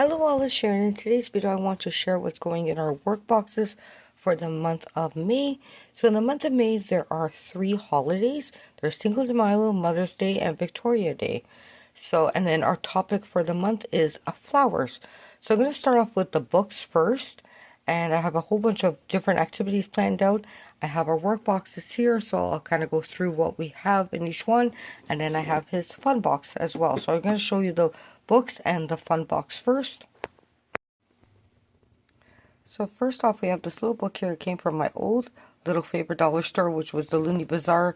Hello, all, it's Sharon. In today's video, I want to share what's going in our work boxes for the month of May. So in the month of May, there are 3 holidays. There's Cinco de Mayo, Mother's Day, and Victoria Day. And then our topic for the month is flowers. So I'm going to start off with the books first. And I have a whole bunch of different activities planned out. I have our work boxes here, so I'll kind of go through what we have in each one. And then I have his fun box as well. So I'm going to show you the books and the fun box first. So first off, we have this little book here. It came from my old little favorite dollar store, which was the Looney Bazaar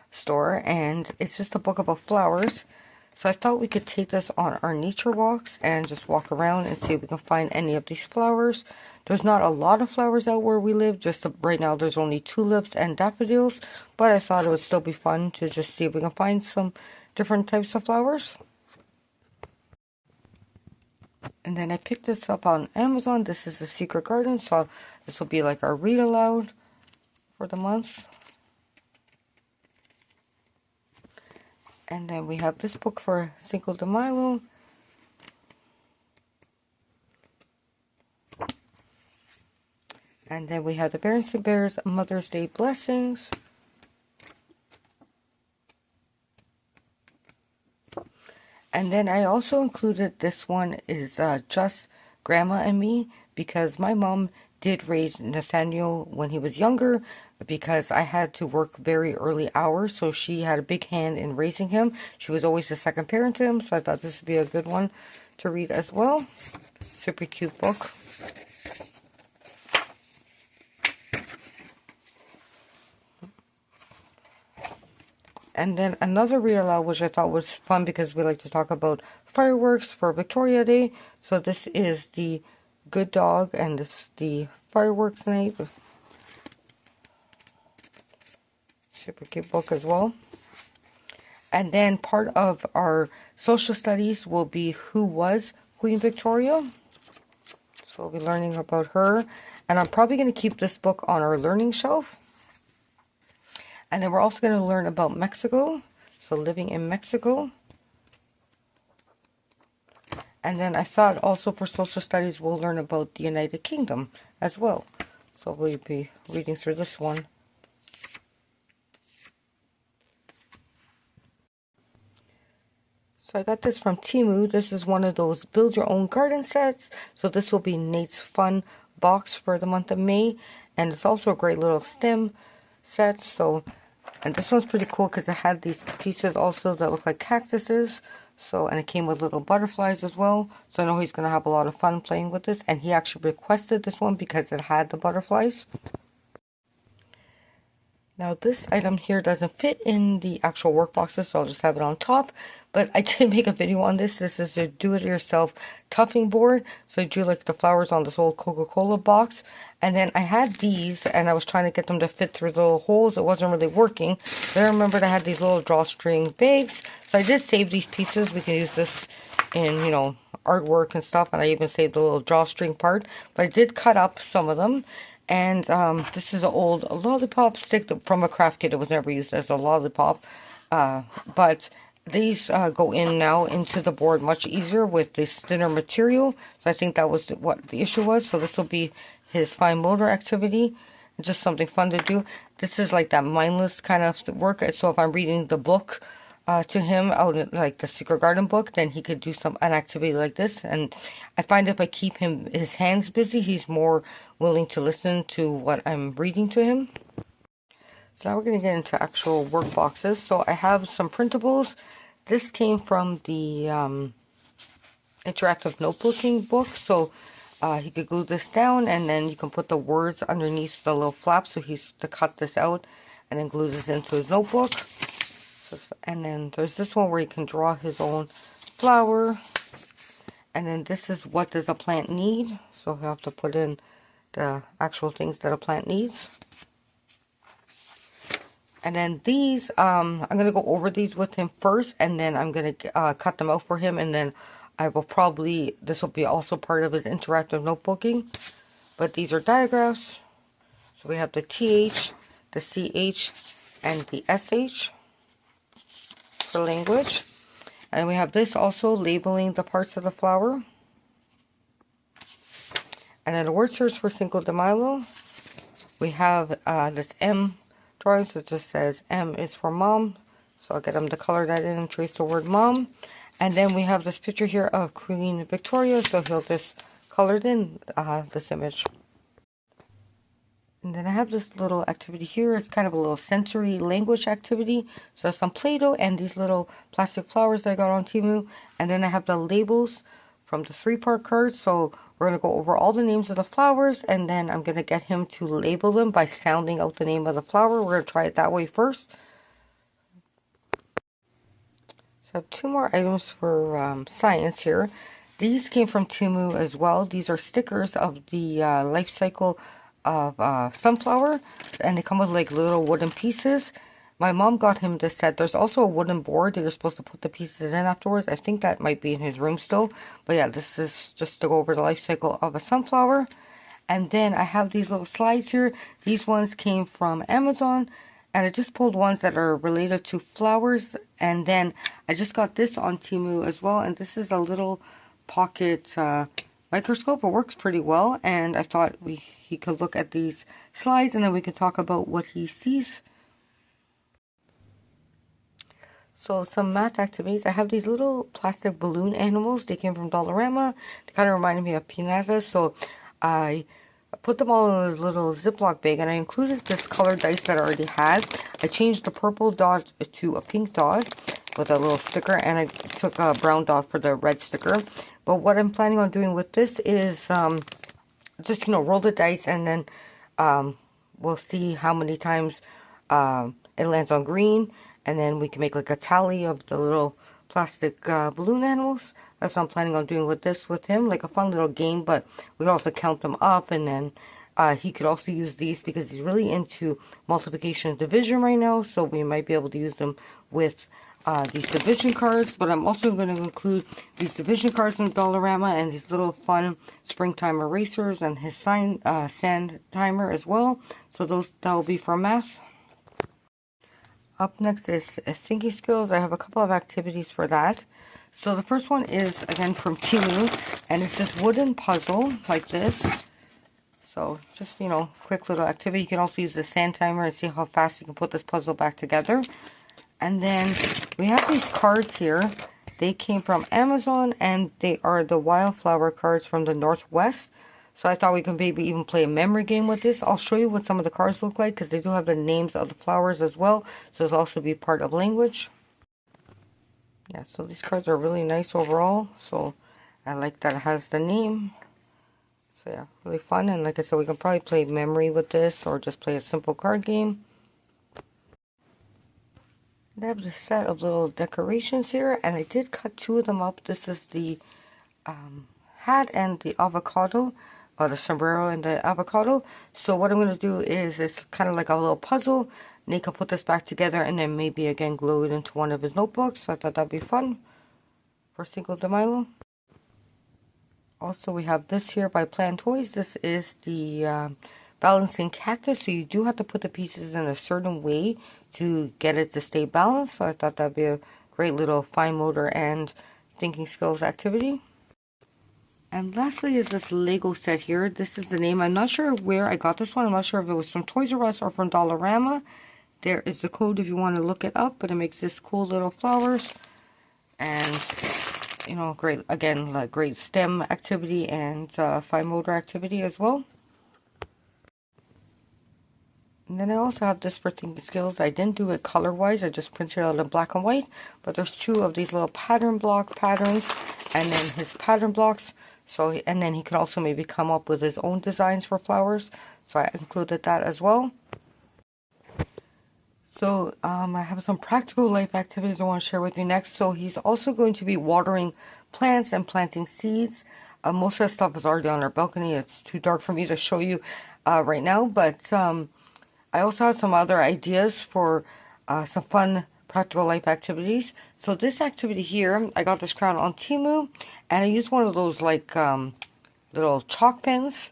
store, and it's just a book about flowers. So I thought we could take this on our nature walks and just walk around and see if we can find any of these flowers. There's not a lot of flowers out where we live. Just right now there's only tulips and daffodils, but I thought it would still be fun to just see if we can find some different types of flowers. And then I picked this up on Amazon. This is a Secret Garden, so this will be like our read aloud for the month. And then we have this book for Cinco de Mayo. And then we have the Berenstain Bears Mother's Day Blessings. And then I also included this one is Just Grandma and Me, because my mom did raise Nathaniel when he was younger, because I had to work very early hours, so she had a big hand in raising him. She was always the second parent to him, so I thought this would be a good one to read as well. Super cute book. And then another read aloud, which I thought was fun because we like to talk about fireworks for Victoria Day. So this is the Good Dog, and this is the fireworks night. Super cute book as well. And then part of our social studies will be who was Queen Victoria. So we'll be learning about her. And I'm probably going to keep this book on our learning shelf. And then we're also going to learn about Mexico, so living in Mexico. And then I thought also for social studies we'll learn about the United Kingdom as well. So we'll be reading through this one. So I got this from Temu. This is one of those build your own garden sets. So this will be Nate's fun box for the month of May. And it's also a great little stem set. And this one's pretty cool because it had these pieces also that look like cactuses. And it came with little butterflies as well. So I know he's going to have a lot of fun playing with this. And he actually requested this one because it had the butterflies. Now this item here doesn't fit in the actual work boxes, so I'll just have it on top. But I did make a video on this. This is a do-it-yourself tufting board. So I drew like the flowers on this old Coca-Cola box. And then I had these, and I was trying to get them to fit through the little holes. It wasn't really working. Then I remembered I had these little drawstring bags. So I did save these pieces. We can use this in, artwork and stuff. And I even saved the little drawstring part. But I did cut up some of them. And this is an old lollipop stick from a craft kit. It was never used as a lollipop. But these go in now into the board much easier with this thinner material. So I think that was what the issue was. So this will be his fine motor activity. Just something fun to do. This is like that mindless kind of work. So if I'm reading the book to him out in, like the Secret Garden book, then he could do an activity like this. And I find if I keep his hands busy, he's more willing to listen to what I'm reading to him. So now we're going to get into actual work boxes. So I have some printables. This came from the interactive notebooking book. So he could glue this down, and then you can put the words underneath the little flap. So he's to cut this out and then glue this into his notebook. And then there's this one where he can draw his own flower. And then this is what does a plant need. So he'll have to put in the actual things that a plant needs. And then these, I'm going to go over these with him first. And then I'm going to cut them out for him. And then I will probably, this will be also part of his interactive notebooking. But these are diagraphs. So we have the TH, the CH, and the SH. For language. And we have this also labeling the parts of the flower. And then a word search for Cinco de Mayo. We have this M drawing, so it just says M is for mom. So I'll get him to color that in and trace the word mom. And then we have this picture here of Queen Victoria, so he'll just color it in this image. And then I have this little activity here. It's kind of a little sensory language activity. So some Play-Doh and these little plastic flowers that I got on Temu. And then I have the labels from the 3-part cards. So we're going to go over all the names of the flowers. And then I'm going to get him to label them by sounding out the name of the flower. We're going to try it that way first. So I have 2 more items for science here. These came from Temu as well. These are stickers of the life cycle of sunflower, and they come with like little wooden pieces. My mom got him this set. There's also a wooden board that you're supposed to put the pieces in afterwards. I think that might be in his room still, but yeah, this is just to go over the life cycle of a sunflower. And then I have these little slides here. These ones came from Amazon, and I just pulled ones that are related to flowers. And then I just got this on Temu as well, and this is a little pocket microscope. It works pretty well, and I thought he could look at these slides and then we could talk about what he sees. So some math activities. I have these little plastic balloon animals. They came from Dollarama. They kind of reminded me of pinatas, so I put them all in a little Ziploc bag, and I included this colored dice that I already had. I changed the purple dot to a pink dot with a little sticker, and I took a brown dot for the red sticker. But what I'm planning on doing with this is just, roll the dice, and then we'll see how many times it lands on green, and then we can make like a tally of the little plastic balloon animals. That's what I'm planning on doing with this with him, like a fun little game. But we could also count them up, and then he could also use these because he's really into multiplication and division right now, so we might be able to use them with these division cards. But I'm also going to include these division cards from Dollarama and these little fun springtime erasers and his sand timer as well. So that will be for math. Up next is thinking skills. I have a couple of activities for that. So the first one is again from Temu, and it's this wooden puzzle like this. So just, quick little activity. You can also use the sand timer and see how fast you can put this puzzle back together. And then we have these cards here. They came from Amazon, and they are the wildflower cards from the Northwest. So I thought we could maybe even play a memory game with this. I'll show you what some of the cards look like because they do have the names of the flowers as well. So this also be part of language. Yeah, so these cards are really nice overall. So I like that it has the name. So yeah, really fun. And like I said, we can probably play memory with this or just play a simple card game. I have this set of little decorations here, and I did cut 2 of them up. This is the hat and the avocado, or the sombrero and the avocado. So what I'm going to do is it's kind of like a little puzzle. Nick will put this back together and then maybe again glue it into one of his notebooks. So I thought that'd be fun for Cinco de Mayo. Also, we have this here by Plant Toys. This is the balancing cactus. So you do have to put the pieces in a certain way to get it to stay balanced. So I thought that'd be a great little fine motor and thinking skills activity. And lastly is this Lego set here. This is the name. I'm not sure where I got this one. I'm not sure if it was from Toys R Us or from Dollarama. There is the code if you want to look it up. But it makes this cool little flowers. And, great, again, like great STEM activity and fine motor activity as well. And then I also have this for thinking skills. I didn't do it color-wise. I just printed it out in black and white. But there's 2 of these little pattern block patterns. And then his pattern blocks. So, and then he could also maybe come up with his own designs for flowers. So I included that as well. So I have some practical life activities I want to share with you next. So he's also going to be watering plants and planting seeds. Most of the stuff is already on our balcony. It's too dark for me to show you right now. But I also have some other ideas for some fun practical life activities. So this activity here, I got this crown on Temu, and I used one of those like little chalk pens,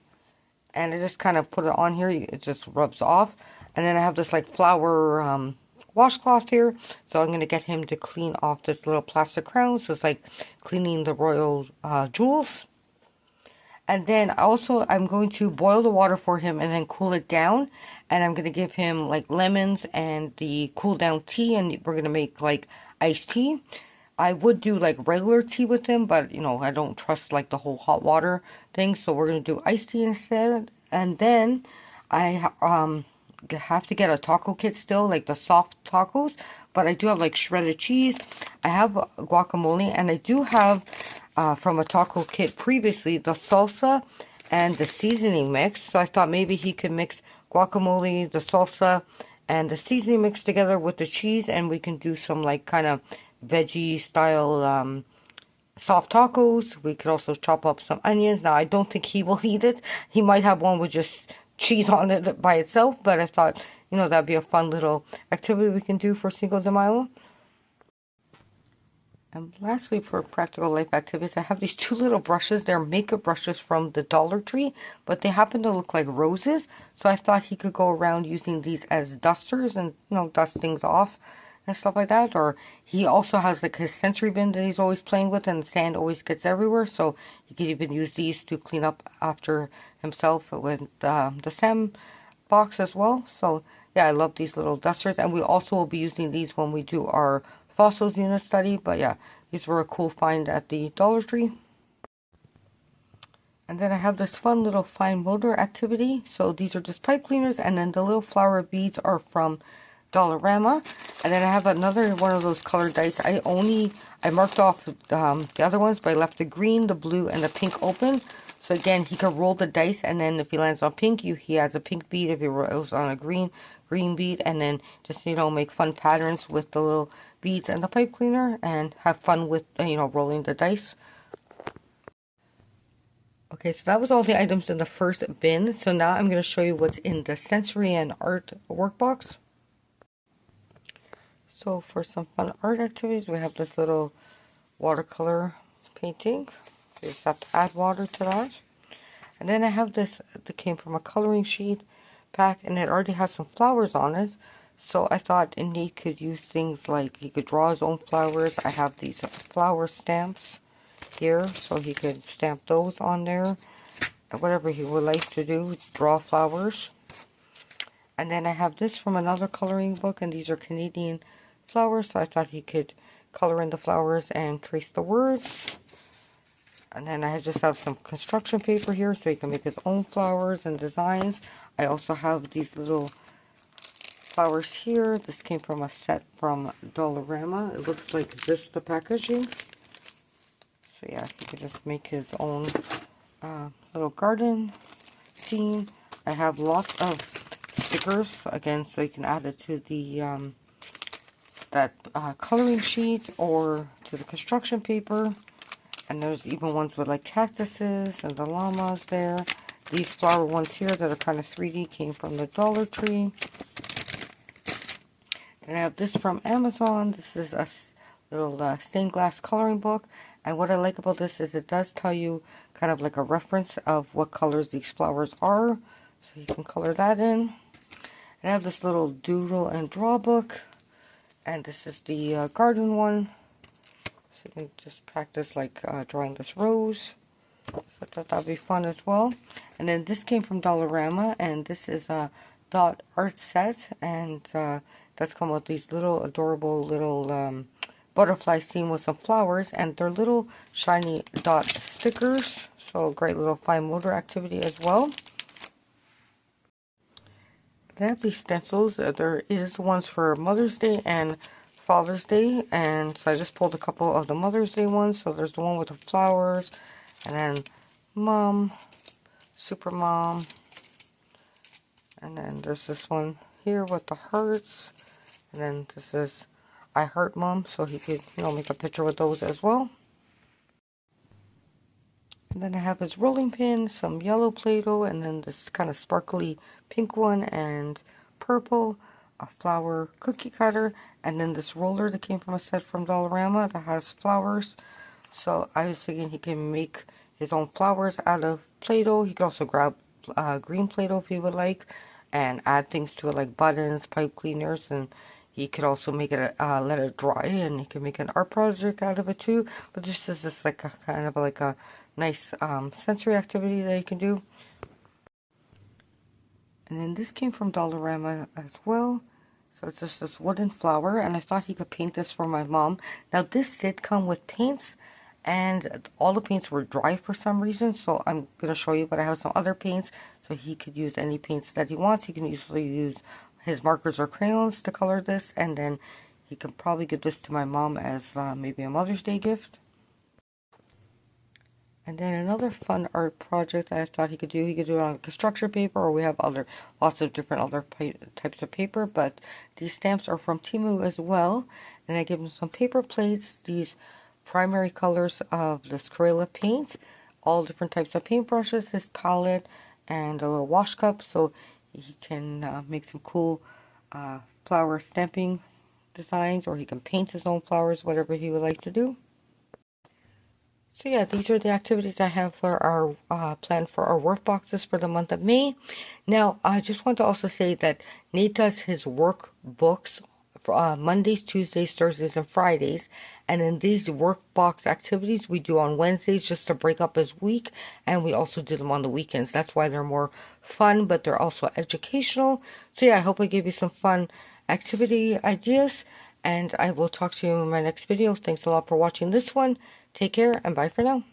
and I just kind of put it on here. It just rubs off. And then I have this like flower washcloth here, so I'm going to get him to clean off this little plastic crown. So it's like cleaning the royal jewels. And then also I'm going to boil the water for him and then cool it down. And I'm going to give him like lemons and the cool down tea, and we're going to make like iced tea. I would do like regular tea with him, but you know, I don't trust like the whole hot water thing. So we're going to do iced tea instead. And then I have to get a taco kit still, like the soft tacos. But I do have like shredded cheese. I have guacamole, and I do have from a taco kit previously the salsa and the seasoning mix. So I thought maybe he could mix guacamole, the salsa, and the seasoning mix together with the cheese, and we can do some like kind of veggie style soft tacos. We could also chop up some onions. Now, I don't think he will eat it. He might have one with just cheese on it by itself, but I thought, you know, that'd be a fun little activity we can do for Cinco de Mayo. And lastly, for practical life activities, I have these two little brushes. They're makeup brushes from the Dollar Tree, but they happen to look like roses. So I thought he could go around using these as dusters and, you know, dust things off and stuff like that. Or he also has like his sensory bin that he's always playing with, and sand always gets everywhere. So he could even use these to clean up after himself with the sand box as well. So yeah, I love these little dusters, and we also will be using these when we do our fossils unit study. But yeah, these were a cool find at the Dollar Tree. And then I have this fun little fine motor activity. So these are just pipe cleaners, and then the little flower beads are from Dollarama. And then I have another one of those colored dice. I marked off the other ones, but I left the green, the blue, and the pink open. So again, he can roll the dice, and then if he lands on pink, he has a pink bead. If he rolls on a green bead, and then just, you know, make fun patterns with the little beads and the pipe cleaner, and have fun with, you know, rolling the dice. Okay, so that was all the items in the first bin. So now I'm going to show you what's in the sensory and art workbox. So for some fun art activities, we have this little watercolor painting. You just have to add water to that. And then I have this that came from a coloring sheet pack, and it already has some flowers on it. So I thought Nate could use things like he could draw his own flowers. I have these flower stamps here, so he could stamp those on there. And whatever he would like to do, draw flowers. And then I have this from another coloring book, and these are Canadian flowers, so I thought he could color in the flowers and trace the words. And then I just have some construction paper here, so he can make his own flowers and designs. I also have these little flowers here. This came from a set from Dollarama. It looks like this, the packaging. So yeah, he could just make his own little garden scene. I have lots of stickers, again, so you can add it to the coloring sheet or to the construction paper. And there's even ones with like cactuses and the llamas there. These flower ones here that are kind of 3D came from the Dollar Tree. And I have this from Amazon. This is a little stained glass coloring book. And what I like about this is it does tell you kind of like a reference of what colors these flowers are. So you can color that in. And I have this little doodle and draw book. And this is the garden one. So you can just practice like drawing this rose. So I thought that'd be fun as well. And then this came from Dollarama, and this is a dot art set, and does come with these little adorable little butterfly scene with some flowers, and they're little shiny dot stickers. So a great little fine motor activity as well. They have these stencils. There is ones for Mother's Day and Father's Day, and so I just pulled a couple of the Mother's Day ones. So there's the one with the flowers, and then Mom, Super Mom, and then there's this one here with the hearts, and then this is I Heart Mom, so he could, you know, make a picture with those as well. And then I have his rolling pin, some yellow Play-Doh, and then this kind of sparkly pink one, and purple, a flower cookie cutter, and then this roller that came from a set from Dollarama that has flowers. So I was thinking he can make his own flowers out of Play-Doh. He could also grab green Play-Doh if he would like, and add things to it like buttons, pipe cleaners, and He could also make it, let it dry, and he can make an art project out of it too. But this is just like a kind of like a nice sensory activity that you can do. And then this came from Dollarama as well. So it's just this wooden flower, and I thought he could paint this for my mom. Now this did come with paints, and all the paints were dry for some reason, so I'm going to show you, but I have some other paints, so he could use any paints that he wants. He can usually use his markers or crayons to color this, and then he can probably give this to my mom as maybe a Mother's Day gift. And then another fun art project I thought he could do it on construction paper, or we have lots of different other types of paper, but these stamps are from Temu as well. And I give him some paper plates, these primary colors of this Crayola paint, all different types of paintbrushes, his palette, and a little wash cup, so he can make some cool flower stamping designs, or he can paint his own flowers, whatever he would like to do. So yeah, these are the activities I have for our plan for our work boxes for the month of May. Now, I just want to also say that Nate does his workbooks for Mondays, Tuesdays, Thursdays, and Fridays. And then these workbox activities we do on Wednesdays just to break up his week. And we also do them on the weekends. That's why they're more fun, but they're also educational. So yeah, I hope I gave you some fun activity ideas. And I will talk to you in my next video. Thanks a lot for watching this one. Take care and bye for now.